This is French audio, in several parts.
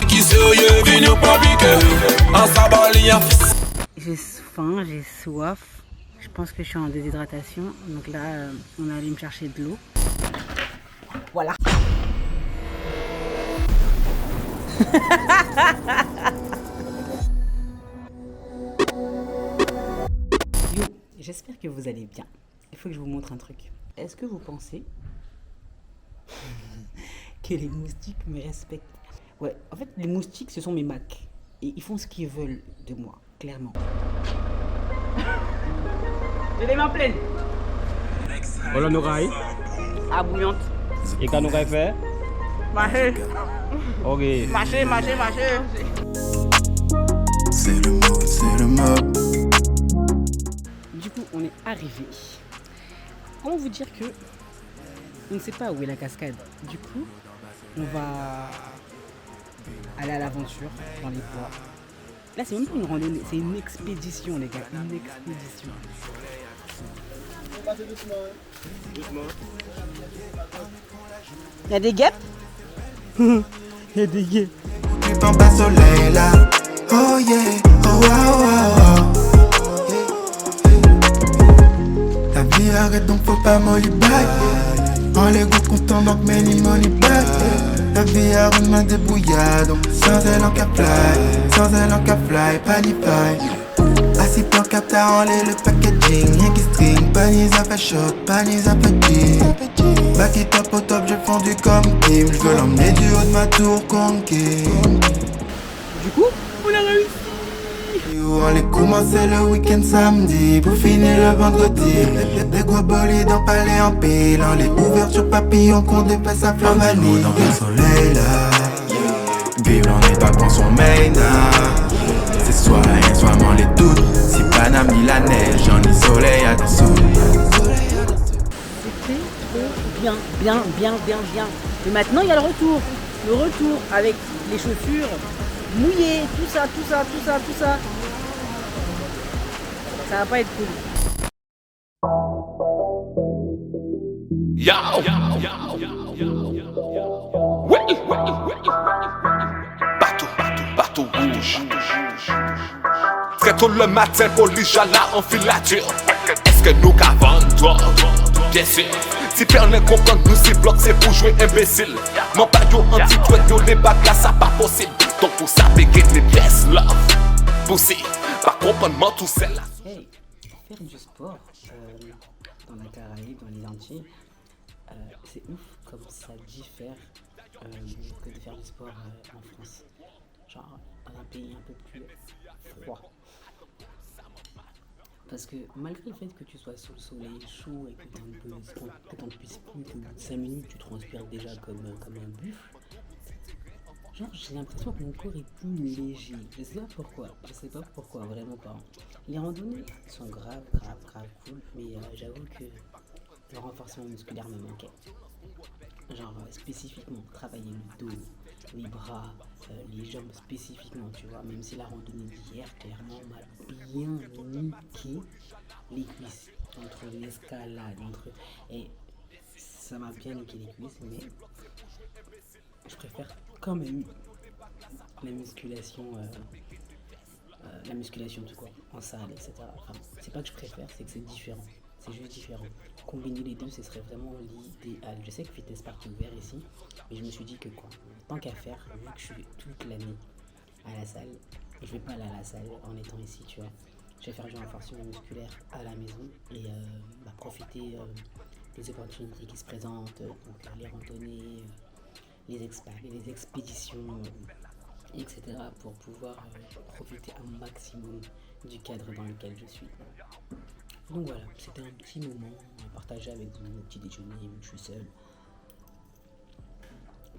qui sérieux, venu pas piquer. En sabalien. J'ai faim, j'ai soif. Je pense que je suis en déshydratation. Donc là, on est allé me chercher de l'eau. Voilà. Yo, j'espère que vous allez bien. Il faut que je vous montre un truc. Est-ce que vous pensez que les moustiques me respectent? Ouais, en fait, les moustiques, ce sont mes macs. Et ils font ce qu'ils veulent de moi, clairement. J'ai les mains pleines. Voilà nos rails. Ah, bouillante. Et quand nous rails fait? Marcher. Ok. Marcher. C'est le mot, c'est le mob. Du coup, on est arrivé. Comment vous dire que on ne sait pas où est la cascade. Du coup, on va aller à l'aventure dans les bois. Là, c'est même pas une randonnée, c'est une expédition, les gars. Une expédition. Il y a des guêpes. Il y a des guêpes. Tu t'en bas soleil là. Oh yeah, oh wow, wow. La vie arrête donc faut pas molly back. En les goûts content donc many money back. La vie arrête ma débrouillade. Sans elle en cap fly, panify. Assis pour capta en l'air le packaging. Rien qui string, panier à fait shot, panier à fait jean. Back it up au top, j'ai fondu comme Kim. Je veux l'emmener du haut de ma tour conquête. Du coup, on a réussi. On les commençait le week-end samedi pour finir le vendredi. Des gros bolides en palais en pile. On les ouvertures papillons qu'on dépasse à flamme vanille. Dans le soleil là, vivre on n'est pas qu'on sommeille là. C'est soit un, soit m'en les doutes. Si Paname ni la neige, j'en ai soleil à dessous. C'était trop bien. Mais maintenant, il y a le retour. Le retour avec les chaussures mouillées, tout ça. Ça va pas être cool. Bateau rouge. Très tôt le matin, police là en filature. Est-ce que nous qu'avons toi? Bien sûr. Si personne comprend nous si bloc c'est pour jouer imbécile. Non pas yo anti-tweet yo les bacs là ça pas possible. Donc pour ça péguer les pièces love. Pousser, pas comprendre tout celle-là. Hey, faire du sport dans la Caraïbe, dans les Antilles, c'est ouf comme ça diffère que de faire du sport en France. Genre dans un pays un peu plus froid. Parce que malgré le fait que tu sois sous le soleil chaud et que t'en puisses plus qu'au bout de 5 minutes, tu transpires déjà comme un buffle. Genre j'ai l'impression que mon corps est plus léger. Je sais pas pourquoi, vraiment pas. Les randonnées sont grave cool, mais j'avoue que le renforcement musculaire me manquait. Genre spécifiquement travailler le dos, les bras, les jambes spécifiquement, tu vois. Même si la randonnée d'hier clairement m'a bien niqué les cuisses entre l'escalade, et ça m'a bien niqué les cuisses, mais je préfère quand même la musculation tout court, en salle, etc. Enfin, c'est pas que je préfère, c'est que c'est différent. C'est juste différent. Combiner les deux, ce serait vraiment l'idéal. Je sais que Fitness Park est ouvert ici, mais je me suis dit que tant qu'à faire, vu que je suis toute l'année à la salle, je vais pas aller à la salle en étant ici, tu vois. Je vais faire du renforcement musculaire à la maison et profiter des opportunités qui se présentent, donc les randonnées, les expéditions, etc. pour pouvoir profiter un maximum du cadre dans lequel je suis. Donc voilà, c'était un petit moment à partager avec vous, au petit déjeuner, je suis seul.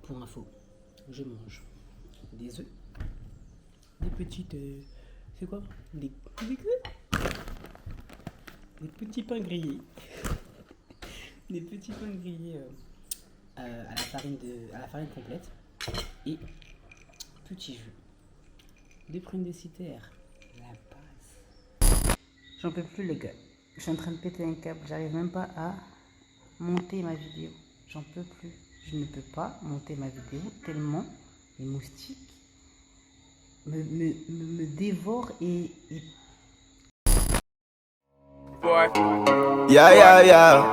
Pour info, je mange des œufs, des petites... c'est quoi? Des petits pains grillés. Des petits pains grillés à la farine complète. Et petit jus. Des prunes de citerre. La base. J'en peux plus les gars. Je suis en train de péter un câble. J'arrive même pas à monter ma vidéo. J'en peux plus. Je ne peux pas monter ma vidéo tellement les moustiques me dévore et Boy, Yeah.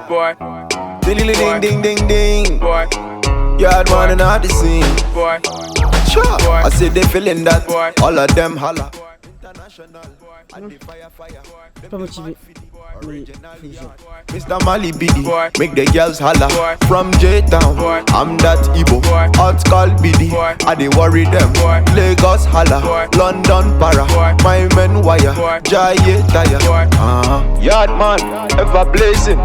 boy, Ding ding ding ding. boy, You had one and not the scene. boy, Sure. I say they feeling that. Boy. All of them holla. International. And the fire. je suis pas motivé. Mais faut que j'aille. Mr. Mali BD, Boy. make the girls holla. Boy. From J-Town, Boy. I'm that Igbo. Boy. Hot call BD, Boy. I dey worry them. Boy. Lagos holla, Boy. London para, Boy. my men wire, Boy. Jaye tire. Boy. Yard man, ever blazing,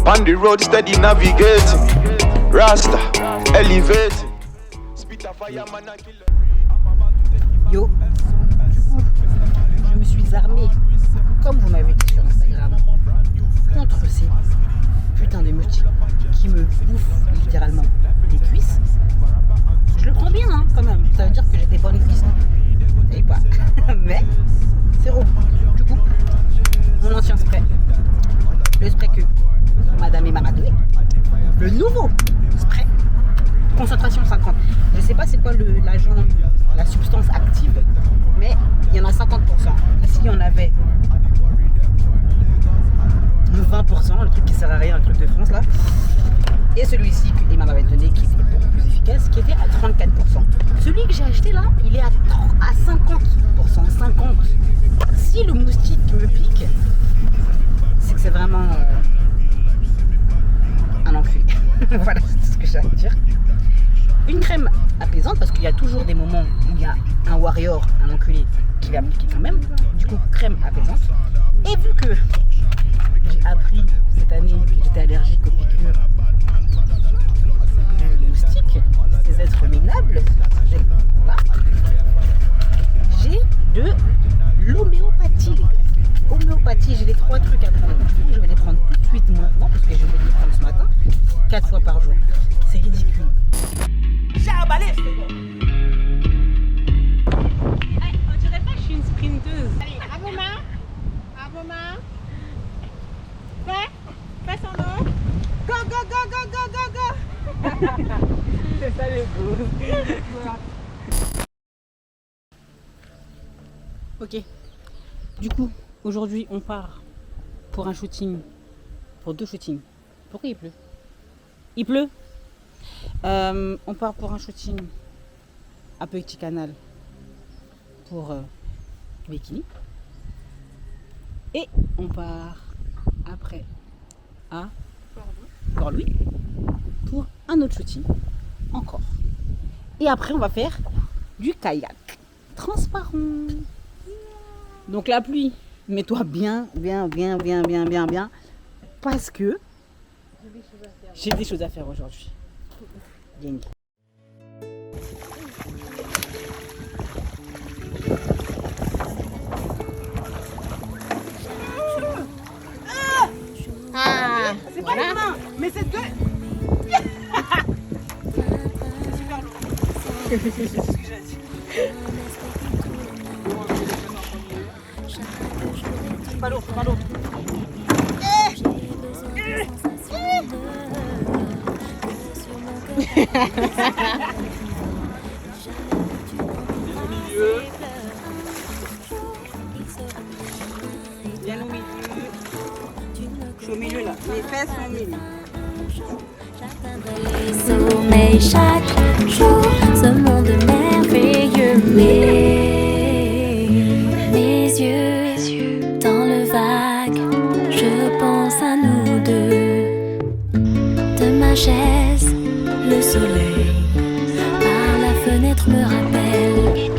on the road steady navigating. Rasta, elevating. Spit a fire man a killer. Yo, je me suis armée, comme vous m'avez dit sur Instagram, contre ces putains de moustiques qui me bouffent littéralement les cuisses. Je le prends bien, hein, quand même. Ça veut dire que j'ai des bonnes cuisses. Et pas. Mais, c'est rond. Du coup, mon ancien spray, le spray que Madame Emma m'a donné, le nouveau spray, concentration 50. Je sais pas c'est quoi l'agent, la substance active, mais il y en a 50%. Ici, il y en avait 20%, le truc qui sert à rien, le truc de France là. Et celui-ci que Emma m'avait donné, qui était beaucoup plus efficace, qui était à 34%. Celui que j'ai acheté là, il est à 50%. 50. Si le moustique me pique, c'est que c'est vraiment un enculé. Voilà, c'est tout ce que j'ai à dire. Une crème apaisante, parce qu'il y a toujours des moments où il y a un warrior, un enculé, qui va piquer quand même. Du coup, crème apaisante. Et vu que j'ai appris cette année que j'étais allergique aux piqûres de moustiques, ces êtres minables, j'ai de l'homéopathie. Homéopathie, j'ai les 3 trucs à prendre. Je vais les prendre tout de suite maintenant, parce que je vais les prendre ce matin, 4 fois par jour. C'est ridicule. J'ai emballé, c'est bon. On dirait pas que je suis une sprinteuse. Allez, à vos mains. À vos mains. Fais son nom. Go, go, go, go, go, go, go. C'est ça le goût. Ok. Du coup, aujourd'hui, on part pour un shooting. Pour 2 shootings. Pourquoi il pleut? Il pleut. On part pour un shooting à Petit Canal pour Bikini. Et on part après à Port-Louis pour un autre shooting encore. Et après on va faire du kayak transparent. Donc la pluie, mets-toi bien, parce que j'ai des choses à faire aujourd'hui. Gang. Ah, c'est pas les mains, mais c'est deux. C'est super lourd. C'est ce que j'ai dit. Pas lourd, pas lourd. Viens au milieu. Je suis au milieu là. Mes fesses sont au milieu. Les sommeils chaque jour, ce monde merveilleux. Mes yeux dans le vague, je pense à nous deux. De ma chaise, le soleil par la fenêtre me rappelle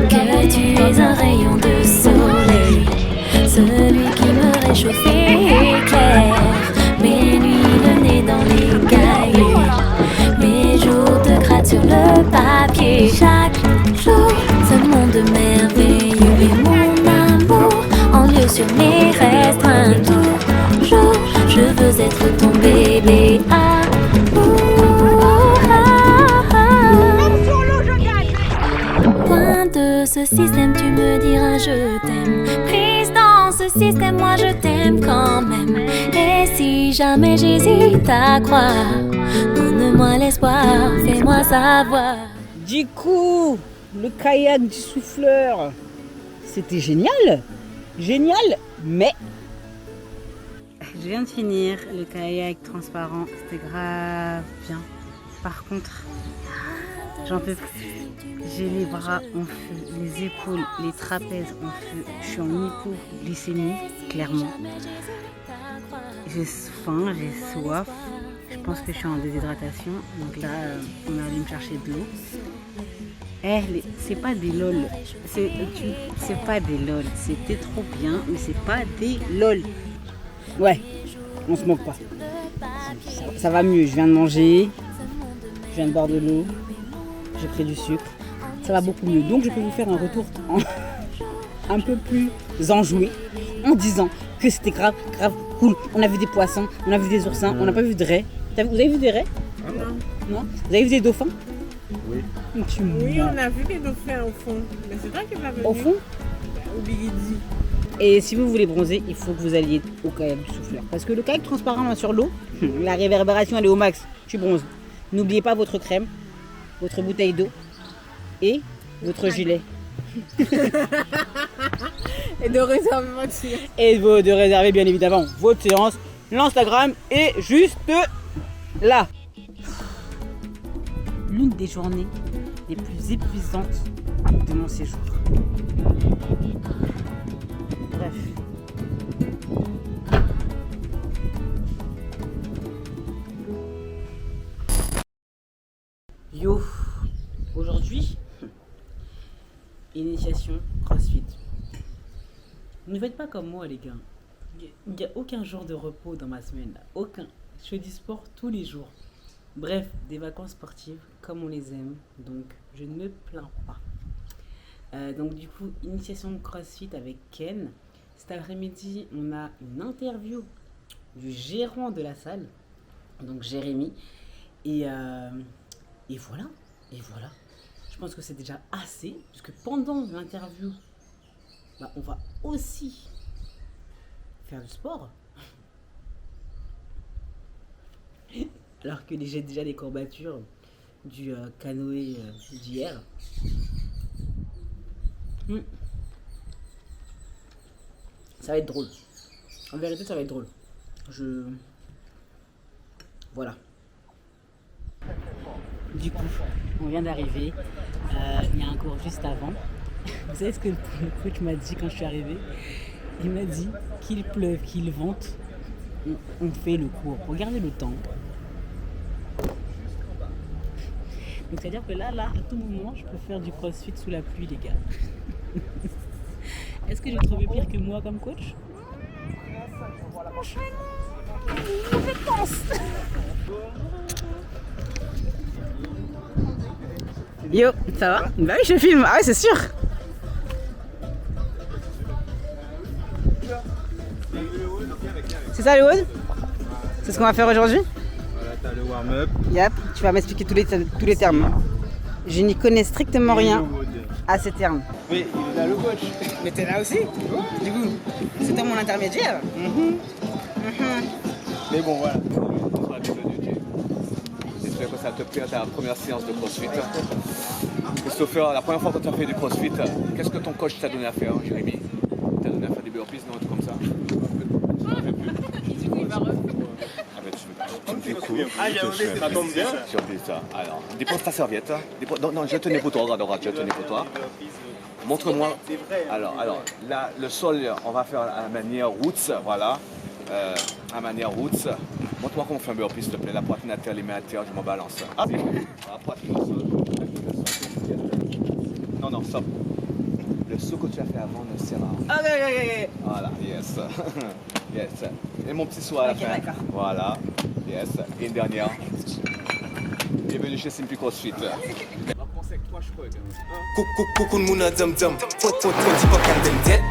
que tu es un rayon de soleil, celui qui me réchauffe et éclaire mes nuits, le nez dans les cahiers, mes jours te grattent sur le papier. Chaque jour, ce monde merveilleux et mon amour en lieu sur mes restreints. Toujours, je veux être ton bébé. Loin de ce système, tu me diras je t'aime. Prise dans ce système, moi je t'aime quand même. Et si jamais j'hésite à croire, donne-moi l'espoir, fais-moi savoir. Du coup, le kayak du souffleur, c'était génial. Génial, mais... Je viens de finir le kayak transparent, c'était grave bien. Par contre, j'en peux plus. J'ai les bras en feu, les épaules, les trapèzes en feu. Je suis en hypoglycémie, clairement. J'ai faim, j'ai soif. Je pense que je suis en déshydratation. Donc là, on est allé me chercher de l'eau. C'est pas des lol. C'est pas des lol. C'était trop bien, mais c'est pas des lol. Ouais, on se moque pas. Ça va mieux. Je viens de manger. Je viens de boire de l'eau. J'ai pris du sucre. Ça va beaucoup mieux. Donc je peux vous faire un retour un peu plus enjoué en disant que c'était grave cool. On a vu des poissons, on a vu des oursins, on n'a pas vu de raies. Vous avez vu des raies? Non. Vous avez vu des dauphins? Oui. Oui, on a vu les dauphins au fond. Mais c'est toi qui l'avais vu. Au fond? Au Bigidi. Et si vous voulez bronzer, il faut que vous alliez au kayak du souffleur. Parce que le kayak transparent là, sur l'eau, la réverbération elle est au max. Tu bronzes. N'oubliez pas votre crème, votre bouteille d'eau et votre gilet. Et de réserver votre séance. Et de réserver bien évidemment votre séance. L'Instagram est juste là. L'une des journées les plus épuisantes de mon séjour. Bref. Yo, aujourd'hui, initiation CrossFit. Ne faites pas comme moi les gars. Il n'y a aucun jour de repos dans ma semaine. Aucun. Je fais du sport tous les jours. Bref, des vacances sportives comme on les aime. Donc, je ne me plains pas. Donc du coup, initiation CrossFit avec Ken. Cet après-midi, on a une interview du gérant de la salle. Donc Jérémy. Et voilà. Je pense que c'est déjà assez. Parce que pendant l'interview, on va aussi faire du sport. Alors que j'ai déjà les courbatures du canoë d'hier. Ça va être drôle. En vérité, ça va être drôle. Voilà. Du coup, on vient d'arriver. Il y a un cours juste avant. Vous savez ce que le coach m'a dit quand je suis arrivée? Il m'a dit qu'il pleuve, qu'il vente, on fait le cours. Regardez le temps. Donc c'est-à-dire que là, à tout moment, je peux faire du crossfit sous la pluie, les gars. Est-ce que j'ai trouvé pire que moi comme coach? Franchement, je pense. Yo, ça va? Bah oui, je filme. Ah ouais, c'est sûr. C'est ça le WOD? C'est ce qu'on va faire aujourd'hui? Voilà, t'as le warm-up. Yep, tu vas m'expliquer tous les termes. Je n'y connais strictement rien à ces termes. Oui, il est là le coach. Mais t'es là aussi? Du coup, c'est toi mon intermédiaire. Mais bon, voilà. J'espère que ça te plaît à ta première séance de CrossFit. Christopher, la première fois que tu as fait du CrossFit, qu'est-ce que ton coach t'a donné à faire, Jérémy? T'a donné à faire des burpees, non, un truc comme ça? Ça tombe bien. Alors, dépose ta serviette. Non, je tenais pour toi, regarde, je tenais pour toi. Montre-moi. Alors, là, le sol, on va faire à la manière roots, voilà. À manière roots. Montre-moi comment on fait un burpee, s'il te plaît. La poitrine à terre, les mains à terre, je m'en balance. La poitrine au sol. Non, stop. Le saut que tu as fait avant ne sert à rien. Ok. Voilà, yes. Yes. Et mon petit saut à la fin. D'accord. Voilà. Yes. Et une dernière. Bienvenue chez Simply CrossFit. On va commencer avec 3 cheveux. Coucou mouna dum dum, point dit pas qu'elle donne tête,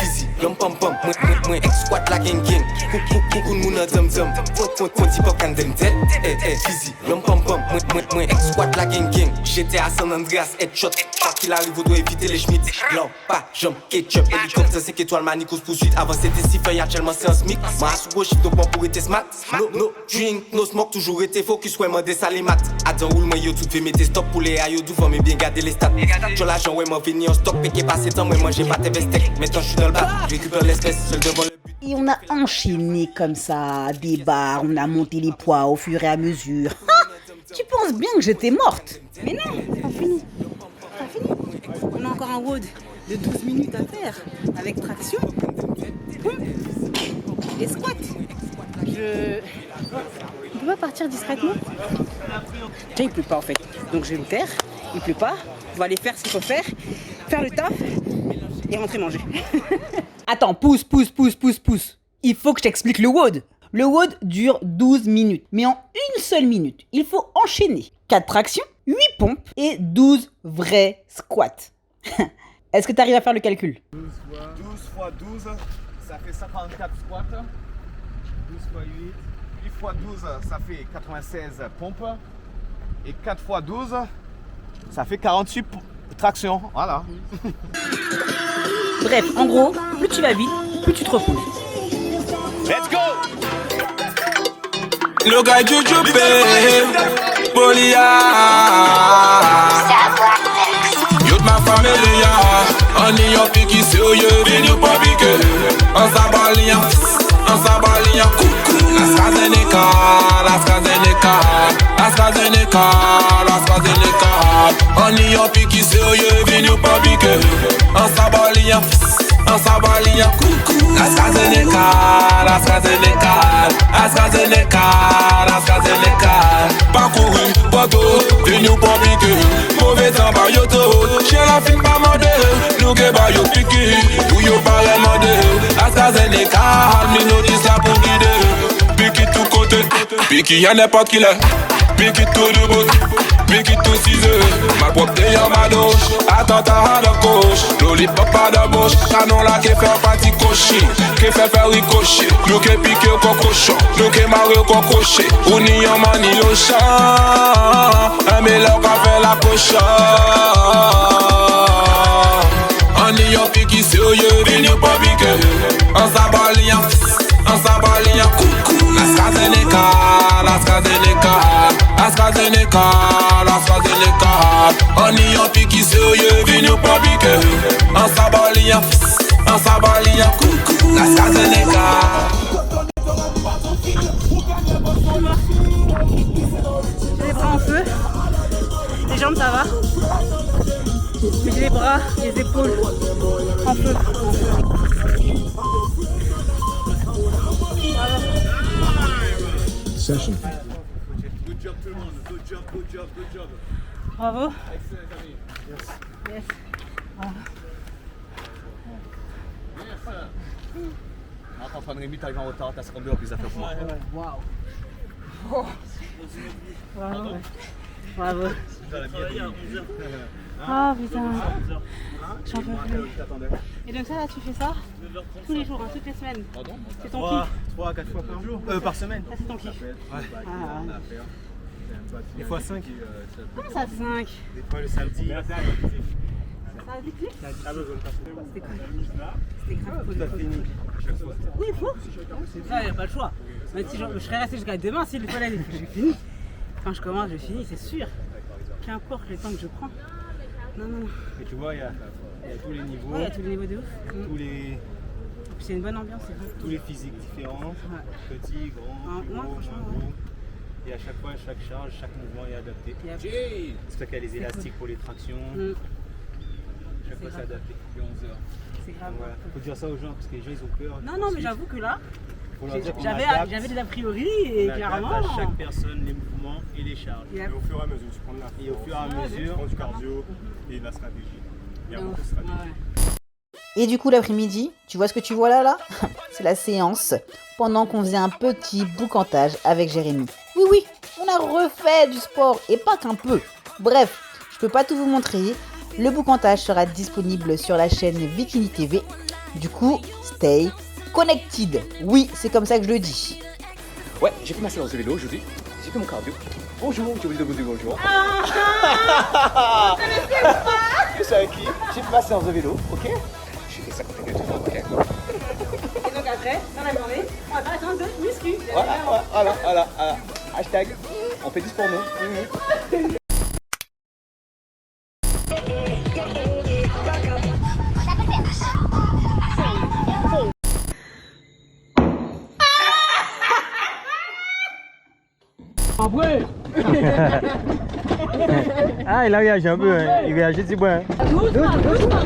easy, yum pam pam, moi squat la gang gang. Coucou mouna dum dum, point dit pas qu'elle donne tête, easy, yum pam pam, moi squat la gang gang. J'étais à San Andreas, headshot, pas qu'il arrive, on doit éviter les schmitts. Blanc, pas, jump, ketchup, hélicoptère 5 étoiles, manicos poursuite. Avant c'était 6 feuilles, actuellement c'est un SMIC. Ma sous gauche, donc bon pour être smart. No drink, no smoke, toujours été focus, ouais, moi des sales maths. Attends, roule moi yo, tout fait mettre stop pour les aïeux. tout faut bien garder les stats. Sur l'argent, ouais, moi venu en stock, piqué passé temps, moi manger pas tes steaks. Maintenant je suis dans le bas, je récupère l'espèce, seul devant le but. Et on a enchaîné comme ça, des barres, on a monté les poids au fur et à mesure. Tu penses bien que j'étais morte? Mais non, c'est pas fini. C'est pas fini. On a encore un WOD de 12 minutes à faire avec traction, pompe et squat. On peut pas partir discrètement? Tiens, il pleut pas en fait. Donc je vais me taire, il pleut pas. On va aller faire ce qu'il faut faire le taf et rentrer manger. Attends, pousse. Il faut que je t'explique le WOD. Le WOD dure 12 minutes, mais en une seule minute, il faut enchaîner 4 tractions, 8 pompes et 12 vrais squats. Est-ce que tu arrives à faire le calcul? 12 fois 12, ça fait 54 squats. 12 fois 8. 8 fois 12, ça fait 96 pompes. Et 4 fois 12, ça fait 48 tractions. Voilà. Bref, en gros, plus tu vas vite, plus tu te reposes. Let's go! Look at you, Bolia. Youth ma familia, on y a piqué sur you, venu pas piqué. On s'abalia, coucou. AstraZeneca. On y a piqué sur you, venu pas piqué. On s'abalia, coucou. AstraZeneca. Parcouru, bateau, venu pas piqué. Mauvais temps, bah yo to. Chien la fin pas mandé. Nous que bah yo piqué. Ou yo pas remandé. AstraZeneca, me nous dit ça pour guider. Piqué tout côté, piqué y'a n'importe qui là. Piqué tout de bout, piqué tout 6 heures. Ma propre derrière ma douche, attentat à la gauche. Lollipop pas de bouche, canon là qui fait partie cocher. Qui fait faire ricocher, nous qui piqué au cocochon. Nous qui marre au cococher, ou ni en mani le champ. Un mélange qui fait la cochon. On y a piqué sérieux, venu pas piqué. On s'abalia, coucou. AstraZeneca. On y a piqué sérieux, venu pas piqué. On s'abalia, coucou. AstraZeneca. J'ai les bras en feu, les jambes ça va, mais j'ai les bras, les épaules en feu. Session. Good job tout le monde, good job. Bravo. Yes. Marc-Antoine Rémy, t'arrives en retard, t'as 52 en plus à faire pour moi. Waouh. Bravo. Ah putain. J'en peux plus. Et donc ça là tu fais ça tous les jours, hein, toutes les semaines. C'est ton kiff. 3 à 4 fois par jour. Par semaine. Ça c'est ton kiff. Ouais. Ah. Des fois 5. Comment ça 5? Des fois le samedi. Ça a vécu? C'était cool. C'était grave cool. Oui, il faut. Ça, il n'y a pas le choix. Même si je serais resté jusqu'à demain, s'il le fallait, j'ai fini. Quand je commence, je finis, c'est sûr. Qu'importe le temps que je prends. Non. Et tu vois, il y a tous les niveaux. Ouais, il y a tous les niveaux de ouf. C'est une bonne ambiance, c'est vrai. Tous les physiques différents. Petits, grands, Non, gros, franchement, gros. Et à chaque fois, chaque charge, chaque mouvement est adapté. C'est pour ça qu'il y a les élastiques pour les tractions. Chaque fois, c'est adapté. Depuis 11 heures. C'est grave. Voilà. Faut dire ça aux gens parce que les gens ils ont peur. Non, mais j'avoue que là, j'avais des a priori et clairement. À chaque personne les mouvements et les charges. Et au fur et à mesure, tu prends de la force, Et au fur et à mesure, tu prends du cardio et de la stratégie. Il y a beaucoup de stratégie. Et du coup, l'après-midi, tu vois ce que tu vois là C'est la séance pendant qu'on faisait un petit boucantage avec Jérémy. Oui, on a refait du sport et pas qu'un peu. Bref, je peux pas tout vous montrer. Le boucantage sera disponible sur la chaîne Bikini TV. Du coup, stay connected. Oui, c'est comme ça que je le dis. Ouais, j'ai fait ma séance de vélo aujourd'hui. J'ai fait mon cardio. Bonjour, j'ai oublié de vous dire bonjour. Je suis avec qui? J'ai fait ma séance de vélo, ok? J'ai fait 50 minutes, ok? Et donc après, dans la journée, on va faire la séance de muscu. Voilà. Hashtag, on fait du sport, nous. après. Ah, il a réagi un peu, hein. Il réagit si bon. Doucement.